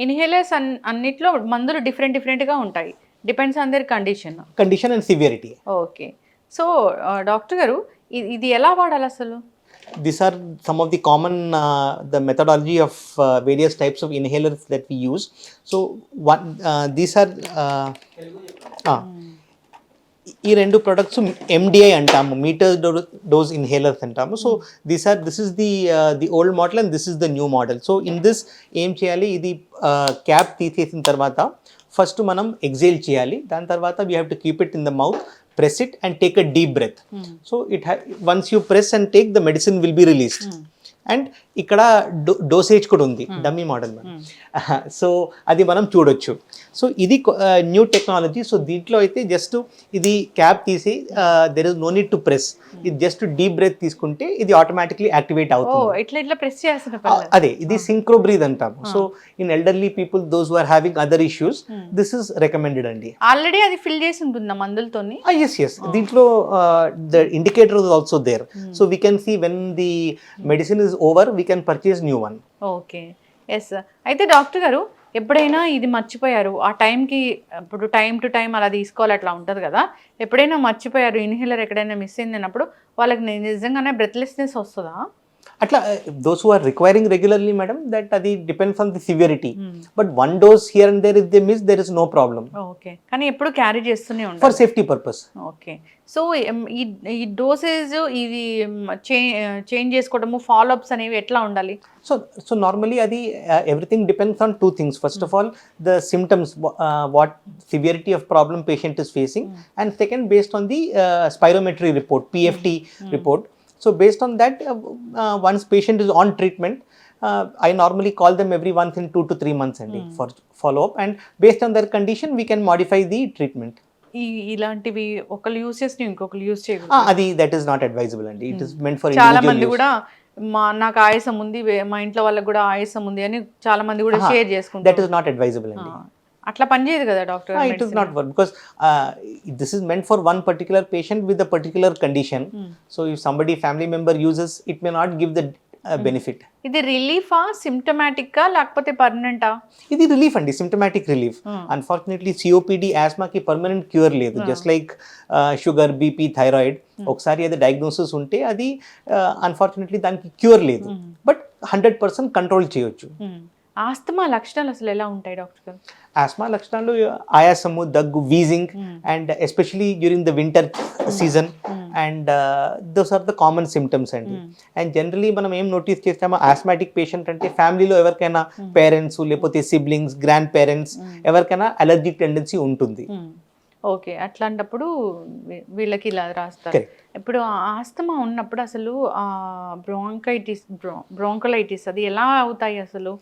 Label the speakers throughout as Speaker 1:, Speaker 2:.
Speaker 1: Inhalers అన్నిట్లో మందులు డిఫరెంట్‌గా ఉంటాయి. Depends on their
Speaker 2: condition and severity.
Speaker 1: Okay. So, doctor గారు ఇది ఎలా వాడాలసలు?
Speaker 2: These are some of the common the methodology of various types of inhalers that we use. So one these are ఈ రెండు products MDI అంటాము, metre dose inhalers అంటాము. So this is the old model and this is the new model. So in this ఏం చేయాలి, ఇది cap తీసేసిన తర్వాత first మనం ఎగ్జేల్ చేయాలి. దాని తర్వాత we have to keep it in the mouth, press it and take a deep breath. So once you press and take, the medicine will be released. And ఇక్కడ డోసేజ్ కూడా ఉంది, dummy model. So అది మనం చూడొచ్చు. So ఇది new technology. So దీంట్లో అయితే just ఇది క్యాప్ తీసి there is no need to press, ఇది జస్ట్ డీప్ బ్రెత్ తీసుకుంటే ఇది ఆటోమేటిక్లీ యాక్టివేట్ అవుతుంది.
Speaker 1: ఇట్లా ప్రెస్ చేయాల్సిన
Speaker 2: అదే ఇది సింక్రో బ్రీత్ అంటాము. So in elderly people, those who are having other issues, this is recommended అండి.
Speaker 1: ఆల్రెడీ అది ఫిల్ చేసి ఉంటుందా మందులతోని?
Speaker 2: ఎస్ దీంట్లో the indicator is also there. So we can see when the medicine is over, we can purchase new one.
Speaker 1: Okay, yes. అయితే doctor గారు ఎప్పుడైనా ఇది మర్చిపోయారు, ఆ టైంకి ఇప్పుడు టైం టు టైం అలా తీసుకోవాలి అట్లా ఉంటుంది కదా, ఎప్పుడైనా మర్చిపోయారు, ఇన్హేలర్ ఎక్కడైనా మిస్ అయింది అన్నప్పుడు వాళ్ళకి నిజంగానే బ్రెత్లెస్నెస్ వస్తుందా?
Speaker 2: అట్లా those who are requiring regularly madam, that అది depends on the severity. But one dose here and there if they miss, there is no problem.
Speaker 1: Okay, కానీ ఎప్పుడు క్యారీ చేస్తూనే ఉంటారు
Speaker 2: for safety purpose.
Speaker 1: Okay. So ఈ dosage ఇది change చేసుకోవడము, follow ups అనేవి ఎట్లా ఉండాలి?
Speaker 2: సో నార్మలీ అది everything depends on two things. First of all the symptoms, what severity of problem patient is facing, and second based on the spirometry report, PFT report. So based on that, once patient is on treatment, I normally call them every once in 2 to 3 months for follow up, and based on their condition we can modify the treatment.
Speaker 1: ఇలాంటివి ఒకళ్ళు use చేసి ఇంకొకళ్ళు use చేయకూడదు.
Speaker 2: అది that is not advisable అండి. It is meant for
Speaker 1: చాలా మంది కూడా నాకు ఆయాసం ఉంది, మా ఇంట్లో వాళ్ళకి కూడా ఆయాసం ఉంది అని చాలా మంది కూడా షేర్ చేసుకుంటారు.
Speaker 2: దట్ ఈస్ నాట్ అడ్వైజబుల్ అండి.
Speaker 1: అట్లా పనిచేయదు కదా doctor?
Speaker 2: It is not work, because this is meant for one particular patient with a particular condition. So if somebody family member uses, it may not give the benefit.
Speaker 1: ఇది రిలీఫా, సిమ్టమాటిక్కా, లేకపోతే పర్మనెంటా?
Speaker 2: ఇది రిలీఫ్ అండి, సిమ్టమాటిక్ రిలీఫ్. అన్ఫార్చునేట్లీ COPD, ఆస్మాకి permanent cure లేదు. Just like sugar, BP, thyroid, ఒకసారి అది డయాగ్నోసిస్ ఉంటే అది అన్ఫార్చునేట్లీ దానికి క్యూర్ లేదు, బట్ 100% కంట్రోల్ చేయొచ్చు.
Speaker 1: ఆస్తమా లక్షణాలు అసలు ఎలా ఉంటాయి డాక్టర్ గారు?
Speaker 2: ఆస్మా లక్షణాలు ఆయాసము, దగ్గు, wheezing, and especially during the winter season, and those are the common symptoms అండి. అండ్ జనరలీ మనం ఏం నోటీస్ చేస్తామో, ఆస్మాటిక్ పేషెంట్ అంటే ఫ్యామిలీలో ఎవరికైనా పేరెంట్స్ లేకపోతే సిబ్లింగ్స్, గ్రాండ్ పేరెంట్స్ ఎవరికైనా అలర్జిక్ టెండెన్సీ ఉంటుంది.
Speaker 1: ఓకే, అట్లాంటప్పుడు వీళ్ళకి ఇలా రాస్తారు. ఇప్పుడు ఆస్తమా ఉన్నప్పుడు అసలు బ్రోంకలైటిస్ అది ఎలా అవుతాయి అసలు?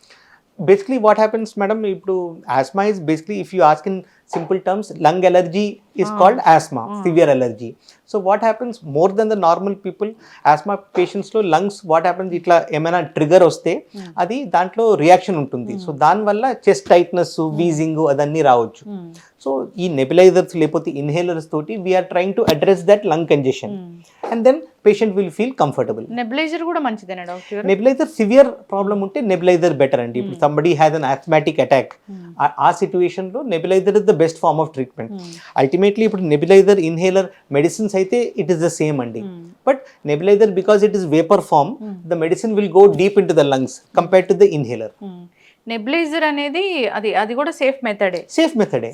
Speaker 2: Basically what happens madam, ఇప్పుడు asthma is basically, if you ask in simple terms, lung allergy is called asthma, severe allergy. So what happens, more than the normal people, asthma patients లో lungs what happens, ఇట్లా ఏమైనా trigger వస్తే అది దాంట్లో reaction ఉంటుంది. So దానివల్ల chest tightness, wheezing అదన్నీ రావచ్చు. సో ఈ నెబులైజర్స్ లేకపోతే ఇన్హేలర్స్ తోటి we're trying to address that lung congestion, and then patient will feel comfortable.
Speaker 1: Nebulizer కూడా మంచిదేనా డాక్టర్?
Speaker 2: నెబులైజర్ సివియర్ ప్రాబ్లం ఉంటే నెబులైజర్ బెటర్ అండి. ఇప్పుడు somebody has an asthmatic attack, ఆ సిచ్యువేషన్ లో nebulizer is the best form of treatment. Ultimately ఇప్పుడు nebulizer, inhaler, medicines అయితే it is the same అండి. But nebulizer because it is vapour form, the medicine will go deep in to the lungs compared to the inhaler.
Speaker 1: Nebuliser అనేది అది కూడా safe మెథడే.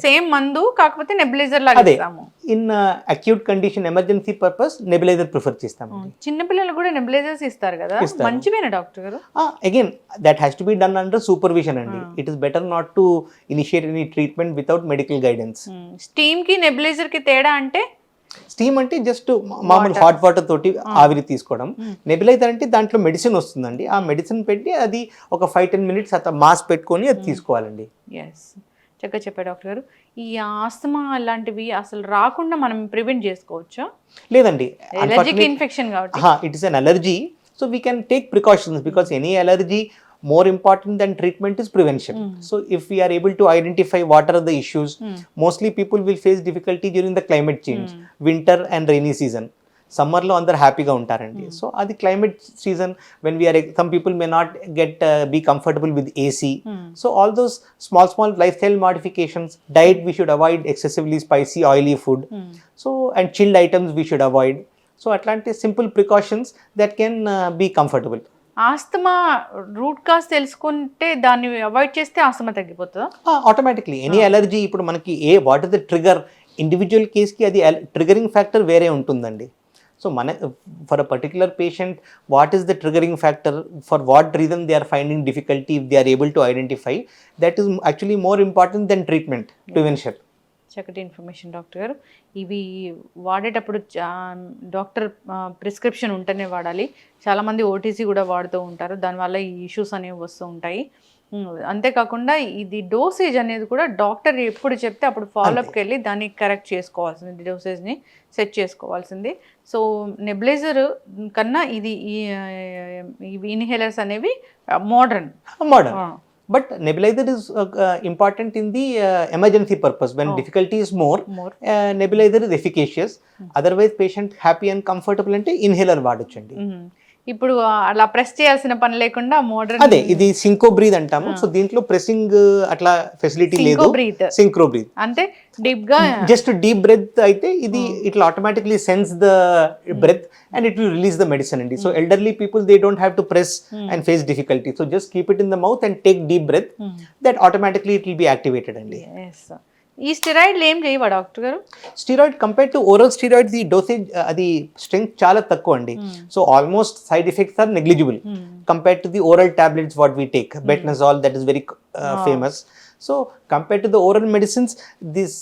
Speaker 1: Same మందు, కాకపోతే nebuliser లాగా ఇస్తాము.
Speaker 2: In acute condition, emergency purpose nebuliser prefer చేస్తాము.
Speaker 1: చిన్న పిల్లలు కూడా నెబులైజర్స్ ఇస్తారు కదా, మంచివేనా డాక్టర్ గారు?
Speaker 2: Again that has to be done under supervision అండి. It is better not to initiate any treatment without medical guidance.
Speaker 1: Steam కి నెబులైజర్ కి తేడా అంటే?
Speaker 2: స్టీమ్ అంటే జస్ట్ మామూలు హాట్ వాటర్ తోటి ఆవిరి తీసుకోవడం. నెబులైజర్ అంటే దాంట్లో మెడిసిన్ వస్తుందండి, ఆ మెడిసిన్ పెట్టి అది ఒక 5-10 minutes అట్లా మాస్ పెట్టుకొని అది తీసుకోవాలండి.
Speaker 1: ఎస్, చక్కగా చెప్పారు డాక్టర్ గారు. ఈ ఆస్తమా లాంటివి అసలు రాకుండా మనం ప్రివెంట్ చేసుకోవచ్చా?
Speaker 2: లేదండి,
Speaker 1: అలర్జిక్ ఇన్ఫెక్షన్ కాబట్టి
Speaker 2: it is an allergy, so we can take precautions, because any allergy more important than treatment is prevention. So if we are able to identify what are the issues, mostly people will face difficulty during the climate change, winter and rainy season. సమ్మర్లో అందరు హ్యాపీగా ఉంటారండి. So అది climate season when we are some people may not get be comfortable with AC. So all those small life style modifications, diet we should avoid excessively spicy oily food, so and chilled items we should avoid. So అట్లాంటి simple precautions that can be comfortable.
Speaker 1: Asthma root cause తెలుసుకుంటే దాన్ని avoid చేస్తే asthma తగ్గిపోతుందా?
Speaker 2: Automatically any allergy ఇప్పుడు మనకి what is the trigger, individual కేస్కి అది triggering factor వేరే ఉంటుందండి. So for a particular patient what is the triggering factor, for what reason they are finding difficulty, if they are able to identify, that is actually more important than treatment prevention.
Speaker 1: చక్కటి information doctor గారు. ఇవి వాడేటప్పుడు doctor prescription ఉంటేనే వాడాలి. చాలామంది OTC కూడా వాడుతూ ఉంటారు, దానివల్ల ఈ ఇష్యూస్ అనేవి వస్తూ ఉంటాయి. అంతేకాకుండా ఇది డోసేజ్ అనేది కూడా డాక్టర్ ఎప్పుడు చెప్తే అప్పుడు ఫాలోఅప్కి వెళ్ళి దాన్ని కరెక్ట్ చేసుకోవాల్సింది, డోసేజ్ని సెట్ చేసుకోవాల్సింది. సో నెబులైజర్ కన్నా ఇది ఇన్హేలర్స్ అనేవి modern.
Speaker 2: But nebulizer is important in the emergency purpose. When difficulty is more. Nebulizer is efficacious. Otherwise patient happy and comfortable అంటే inhaler వాడొచ్చండి.
Speaker 1: ఇప్పుడు అలా ప్రెస్ చేయాల్సిన పని లేకుండా మోడర్న్.
Speaker 2: అదే ఇది సింకో బ్రీత్ అంటాము. సో దీంట్లో ప్రెసింగ్ అట్లా ఫెసిలిటీ లేదు. సింక్రో బ్రీత్
Speaker 1: అంటే డీప్ గా
Speaker 2: జస్ట్ డీప్ బ్రెత్ అయితే ఇది ఇట్లా automatically sense the breath and it will release the medicine అండి. So elderly people they don't have to press and face difficulty. So just keep it in the mouth and take deep breath, that automatically it will be activated అండి.
Speaker 1: ఈ స్టెరాయిడ్లు ఏం చేయవా doctor గారు?
Speaker 2: Steroid compare to oral steroid the dosage అది strength చాలా తక్కువ అండి. So almost side effects are negligible compare to the oral tablets what we take. Betnesol that is very famous. So compare to the oral medicines this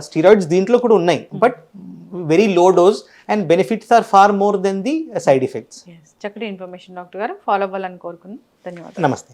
Speaker 2: steroids దీంట్లో కూడా ఉన్నాయి, but very low dose and benefits are far more than the side effects.
Speaker 1: చక్కటి information doctor గారు. Follow అవ్వాలని కోరుకున్నాను. ధన్యవాదాలు.
Speaker 2: నమస్తే.